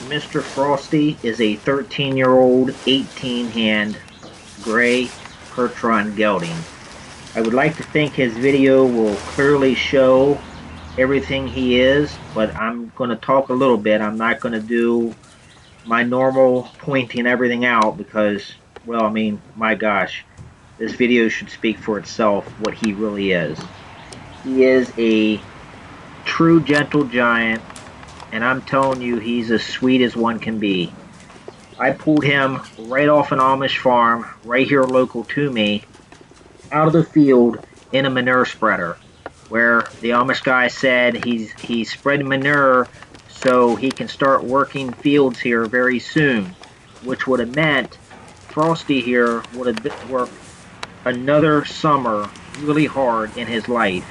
Mr. Frosty is a 13-year-old, 18-hand gray Percheron gelding. I would like to think his video will clearly show everything he is, but I'm going to talk a little bit. I'm not going to do my normal pointing everything out because, well, I mean, my gosh, this video should speak for itself what he really is. He is a true gentle giant, and I'm telling you, he's as sweet as one can be. I pulled him right off an Amish farm, right here local to me, out of the field in a manure spreader, where the Amish guy said he's spreading manure so he can start working fields here very soon, which would have meant Frosty here would have worked another summer really hard in his life.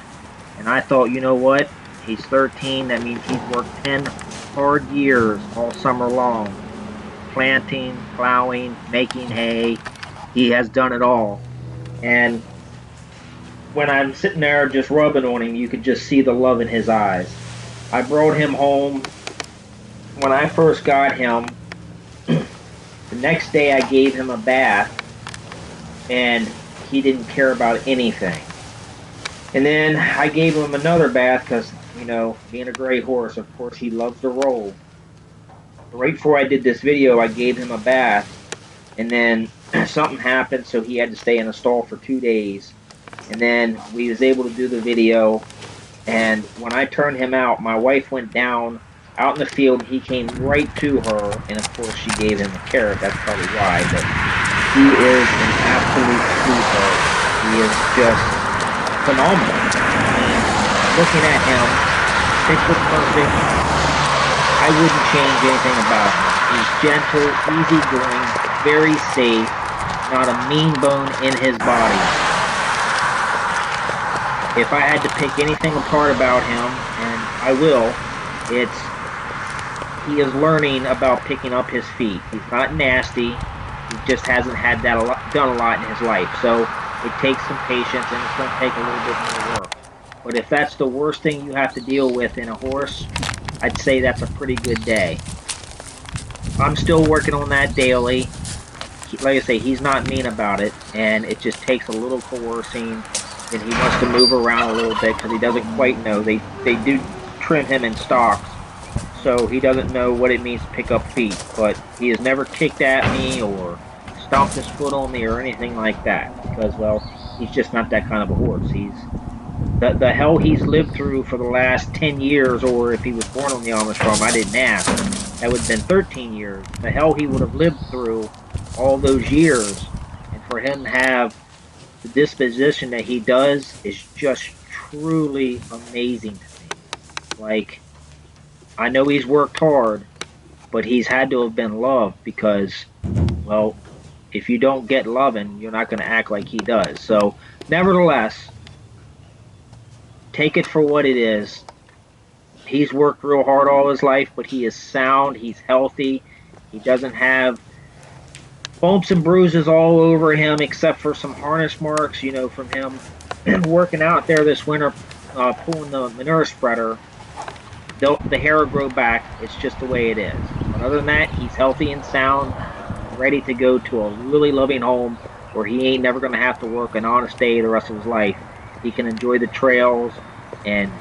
And I thought, you know what? He's 13. That means he's worked 10 hard years all summer long. Planting, plowing, making hay. He has done it all. And when I'm sitting there just rubbing on him, you could just see the love in his eyes. I brought him home. When I first got him, the next day I gave him a bath, and he didn't care about anything. And then I gave him another bath because, you know, being a gray horse, of course, he loves to roll. Right before I did this video, I gave him a bath, and then something happened, so he had to stay in a stall for 2 days. And then we was able to do the video, and when I turned him out, my wife went down out in the field. He came right to her, and of course she gave him a carrot. That's probably why, but he is an absolute sweetheart. He is just phenomenal. I mean, looking at him, picture perfect. I wouldn't change anything about him. He's gentle, easygoing, very safe, not a mean bone in his body. If I had to pick anything apart about him, and I will, it's he is learning about picking up his feet. He's not nasty. He just hasn't had that done a lot in his life. So it takes some patience, and it's going to take a little bit more work. But if that's the worst thing you have to deal with in a horse, I'd say that's a pretty good day. I'm still working on that daily. Like I say, he's not mean about it, and it just takes a little coercing. And he wants to move around a little bit because he doesn't quite know. They do trim him in stocks, so he doesn't know what it means to pick up feet. But he has never kicked at me or stomped his foot on me or anything like that because, well, he's just not that kind of a horse. He's the hell he's lived through for the last 10 years, or if he was born on the Amish farm, I didn't ask. That would have been 13 years. The hell he would have lived through all those years, and for him to have the disposition that he does is just truly amazing to me. Like, I know he's worked hard, but he's had to have been loved because, well, if you don't get loving, you're not going to act like he does. So, nevertheless, take it for what it is. He's worked real hard all his life, but he is sound, he's healthy, he doesn't have bumps and bruises all over him except for some harness marks, you know, from him working out there this winter, pulling the manure spreader. The hair will grow back. It's just the way it is. But other than that, he's healthy and sound, ready to go to a really loving home where he ain't never going to have to work an honest day the rest of his life. He can enjoy the trails and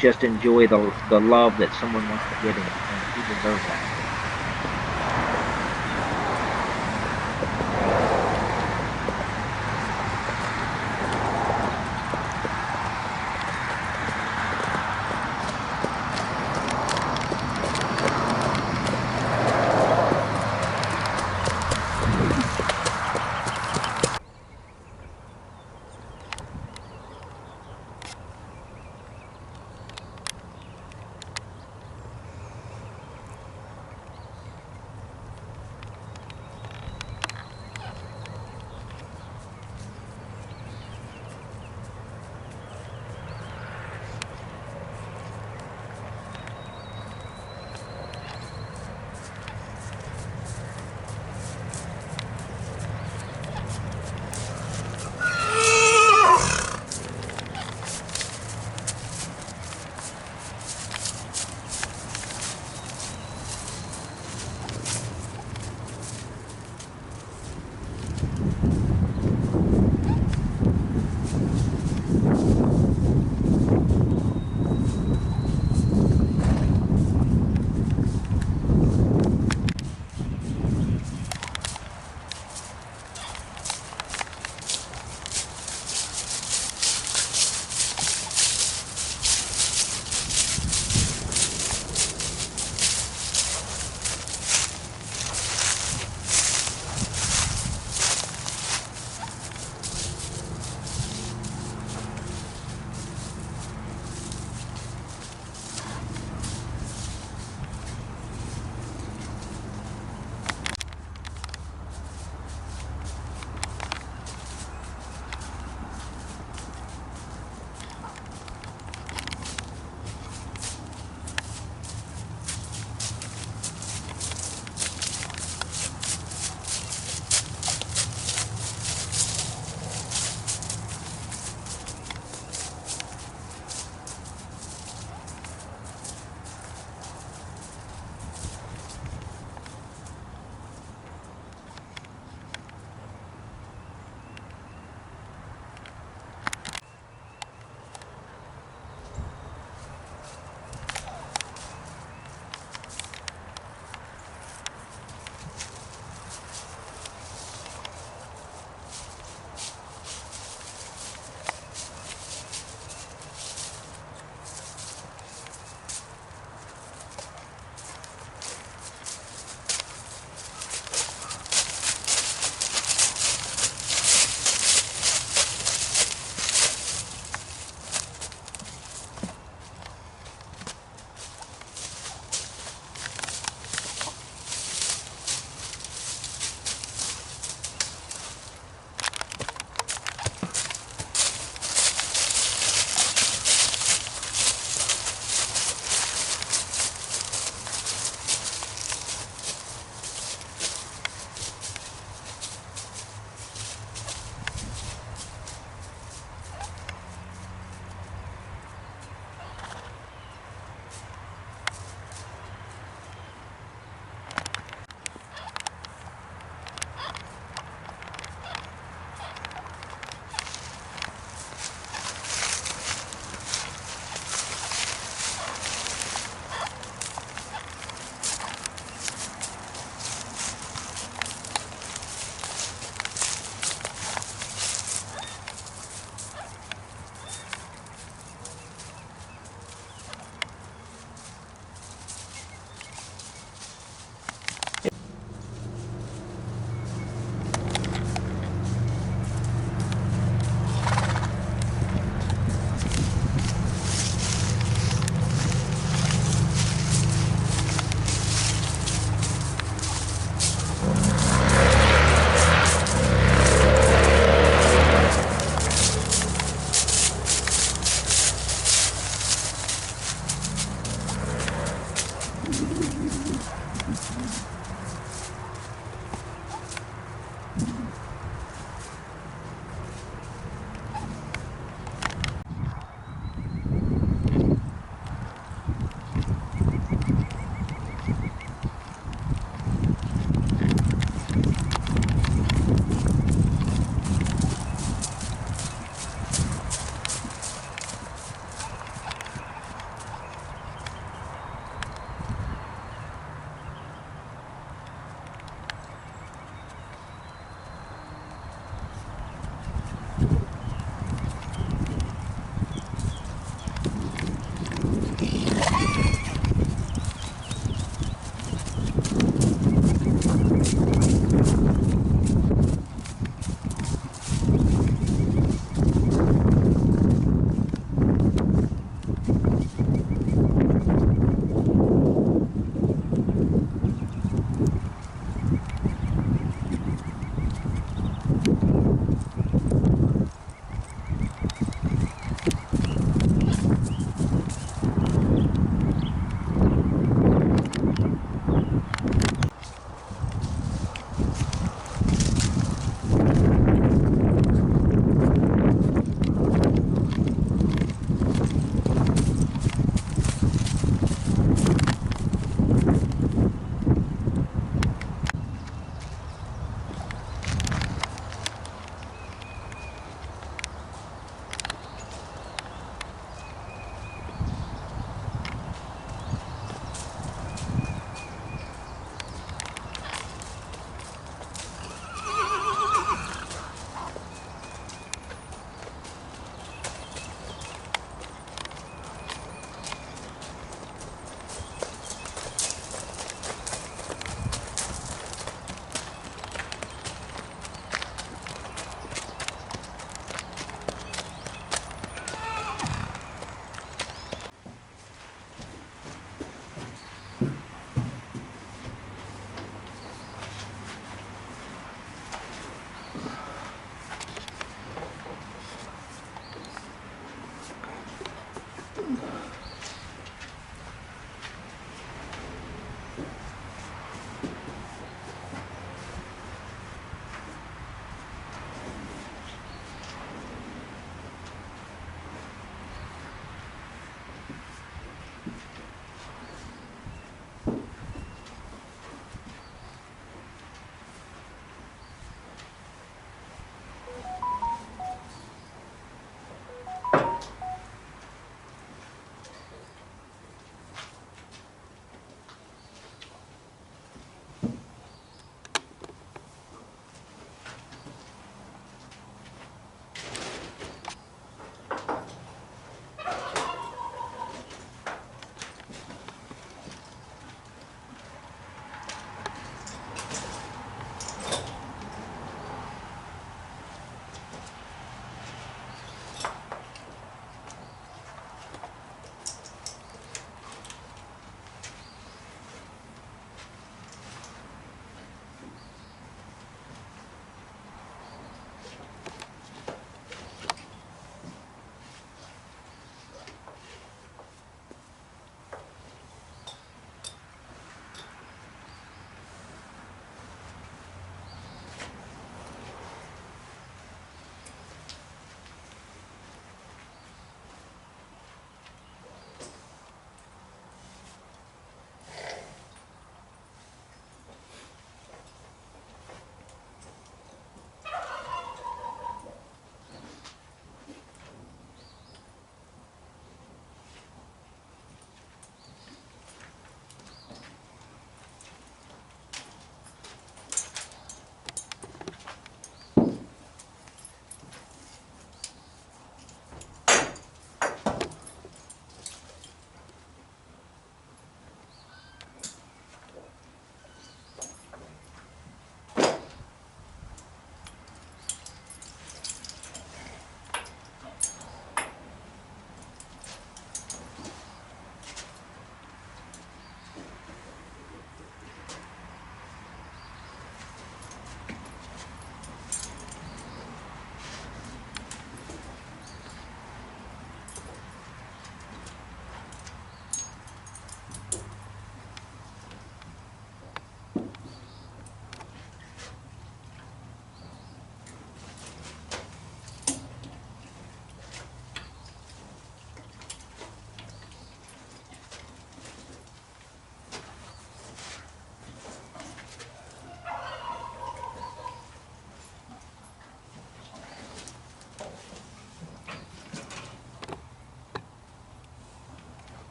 just enjoy the love that someone wants to give him, and he deserves that.